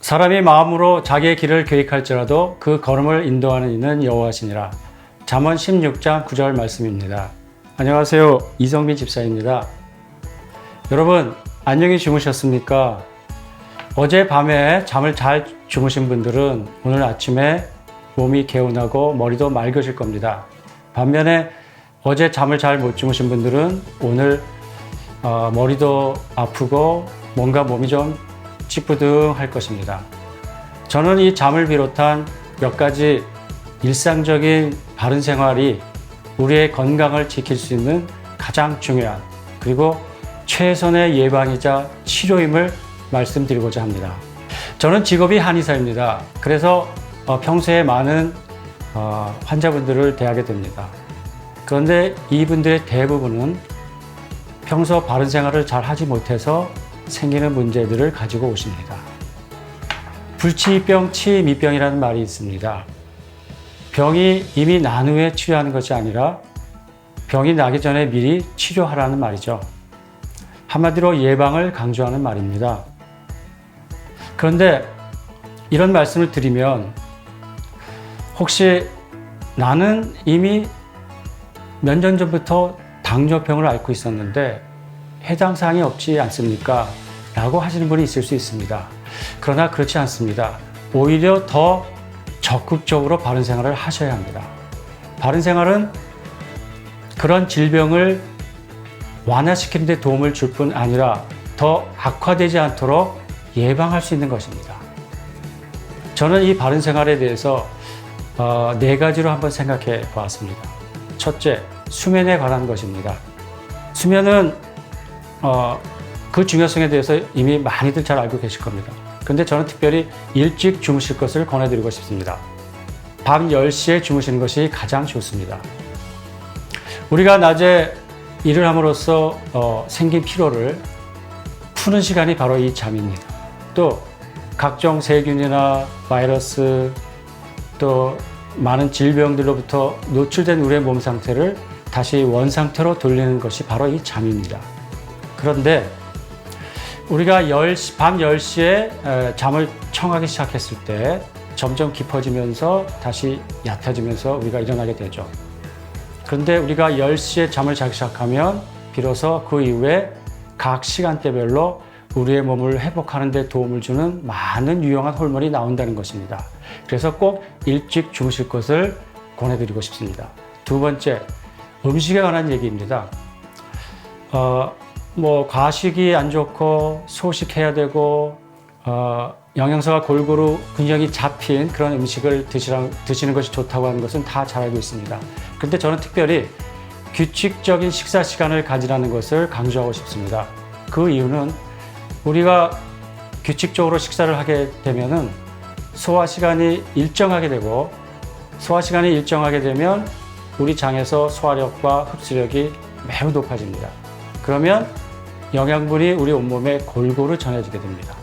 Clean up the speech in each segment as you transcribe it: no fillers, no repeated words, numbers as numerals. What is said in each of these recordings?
사람이 마음으로 자기의 길을 계획할지라도 그 걸음을 인도하는 이는 여호와시니라. 잠언 16장 9절 말씀입니다. 안녕하세요. 이성민 집사입니다. 여러분, 안녕히 주무셨습니까? 어젯밤에 잠을 잘 주무신 분들은 오늘 아침에 몸이 개운하고 머리도 맑으실 겁니다. 반면에 어제 잠을 잘 못 주무신 분들은 오늘 머리도 아프고 뭔가 몸이 좀 찌뿌둥할 것입니다. 저는 이 잠을 비롯한 몇 가지 일상적인 바른 생활이 우리의 건강을 지킬 수 있는 가장 중요한 그리고 최선의 예방이자 치료임을 말씀드리고자 합니다. 저는 직업이 한의사입니다. 그래서 평소에 많은 환자분들을 대하게 됩니다. 그런데 이분들의 대부분은 평소 바른 생활을 잘 하지 못해서 생기는 문제들을 가지고 오십니다. 불치병, 치미병이라는 말이 있습니다. 병이 이미 난 후에 치료하는 것이 아니라 병이 나기 전에 미리 치료하라는 말이죠. 한마디로 예방을 강조하는 말입니다. 그런데 이런 말씀을 드리면 혹시 나는 이미 몇 년 전부터 당뇨병을 앓고 있었는데 해당 사항이 없지 않습니까? 라고 하시는 분이 있을 수 있습니다. 그러나 그렇지 않습니다. 오히려 더 적극적으로 바른 생활을 하셔야 합니다. 바른 생활은 그런 질병을 완화시키는 데 도움을 줄 뿐 아니라 더 악화되지 않도록 예방할 수 있는 것입니다. 저는 이 바른 생활에 대해서 네 가지로 한번 생각해 보았습니다. 첫째, 수면에 관한 것입니다. 수면은 그 중요성에 대해서 이미 많이들 잘 알고 계실 겁니다. 그런데 저는 특별히 일찍 주무실 것을 권해드리고 싶습니다. 밤 10시에 주무시는 것이 가장 좋습니다. 우리가 낮에 일을 함으로써 생긴 피로를 푸는 시간이 바로 이 잠입니다. 또 각종 세균이나 바이러스 또 많은 질병들로부터 노출된 우리의 몸 상태를 다시 원상태로 돌리는 것이 바로 이 잠입니다. 그런데 우리가 밤 10시에 잠을 청하기 시작했을 때 점점 깊어지면서 다시 얕아지면서 우리가 일어나게 되죠. 그런데 우리가 10시에 잠을 자기 시작하면 비로소 그 이후에 각 시간대별로 우리의 몸을 회복하는 데 도움을 주는 많은 유용한 호르몬이 나온다는 것입니다. 그래서 꼭 일찍 주무실 것을 권해드리고 싶습니다. 두 번째, 음식에 관한 얘기입니다. 과식이 안 좋고 소식해야 되고 영양소가 골고루 균형이 잡힌 그런 음식을 드시는 것이 좋다고 하는 것은 다 잘 알고 있습니다. 그런데 저는 특별히 규칙적인 식사 시간을 가지라는 것을 강조하고 싶습니다. 그 이유는 우리가 규칙적으로 식사를 하게 되면은 소화 시간이 일정하게 되고 소화 시간이 일정하게 되면 우리 장에서 소화력과 흡수력이 매우 높아집니다. 그러면 영양분이 우리 온몸에 골고루 전해지게 됩니다.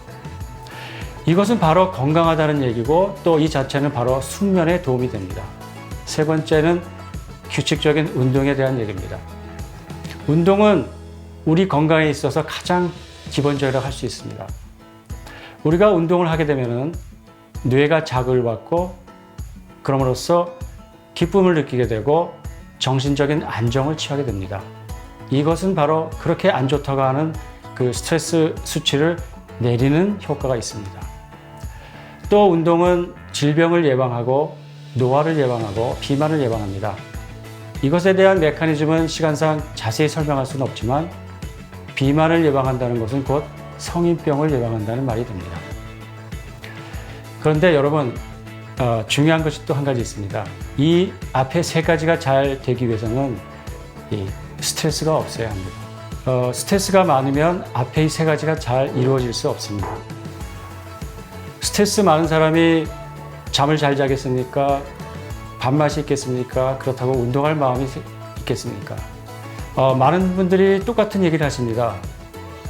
이것은 바로 건강하다는 얘기고 또 이 자체는 바로 숙면에 도움이 됩니다. 세 번째는 규칙적인 운동에 대한 얘기입니다. 운동은 우리 건강에 있어서 가장 기본적이라고 할 수 있습니다. 우리가 운동을 하게 되면 뇌가 자극을 받고 그럼으로써 기쁨을 느끼게 되고 정신적인 안정을 취하게 됩니다. 이것은 바로 그렇게 안 좋다고 하는 그 스트레스 수치를 내리는 효과가 있습니다. 또 운동은 질병을 예방하고 노화를 예방하고 비만을 예방합니다. 이것에 대한 메커니즘은 시간상 자세히 설명할 수는 없지만 비만을 예방한다는 것은 곧 성인병을 예방한다는 말이 됩니다. 그런데 여러분, 중요한 것이 또 한 가지 있습니다. 이 앞에 세 가지가 잘 되기 위해서는 스트레스가 없어야 합니다. 스트레스가 많으면 앞에 이 세 가지가 잘 이루어질 수 없습니다. 스트레스 많은 사람이 잠을 잘 자겠습니까? 밥맛이 있겠습니까? 그렇다고 운동할 마음이 있겠습니까? 많은 분들이 똑같은 얘기를 하십니다.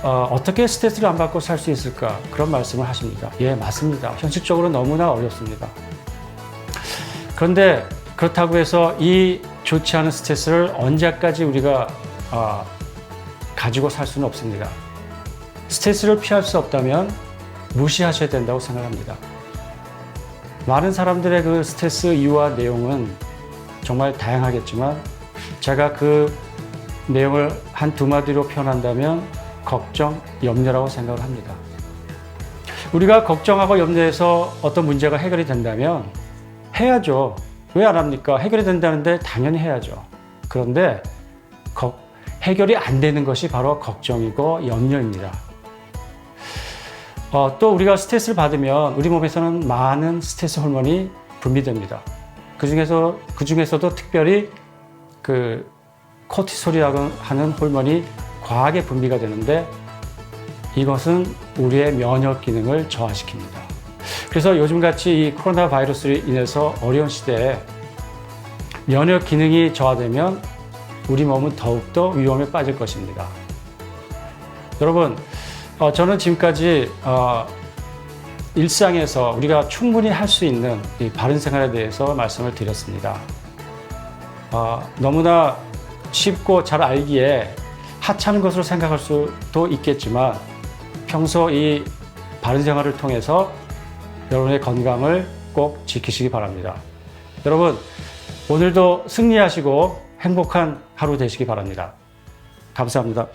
어떻게 스트레스를 안 받고 살 수 있을까? 그런 말씀을 하십니다. 예, 맞습니다. 현실적으로 너무나 어렵습니다. 그런데 그렇다고 해서 이 좋지 않은 스트레스를 언제까지 우리가 가지고 살 수는 없습니다. 스트레스를 피할 수 없다면 무시하셔야 된다고 생각합니다. 많은 사람들의 그 스트레스 이유와 내용은 정말 다양하겠지만 제가 그 내용을 한 두 마디로 표현한다면 걱정, 염려라고 생각을 합니다. 우리가 걱정하고 염려해서 어떤 문제가 해결이 된다면 해야죠. 왜 안 합니까? 해결이 된다는데 당연히 해야죠. 그런데 해결이 안 되는 것이 바로 걱정이고 염려입니다. 또 우리가 스트레스를 받으면 우리 몸에서는 많은 스트레스 호르몬이 분비됩니다. 그 중에서도 특별히 그 코티솔이라고 하는 호르몬이 과하게 분비가 되는데 이것은 우리의 면역 기능을 저하시킵니다. 그래서 요즘같이 이 코로나 바이러스로 인해서 어려운 시대에 면역 기능이 저하되면 우리 몸은 더욱더 위험에 빠질 것입니다. 여러분, 저는 지금까지 일상에서 우리가 충분히 할 수 있는 이 바른 생활에 대해서 말씀을 드렸습니다. 너무나 쉽고 잘 알기에 하찮은 것으로 생각할 수도 있겠지만 평소 이 바른 생활을 통해서 여러분의 건강을 꼭 지키시기 바랍니다. 여러분, 오늘도 승리하시고 행복한 하루 되시기 바랍니다. 감사합니다.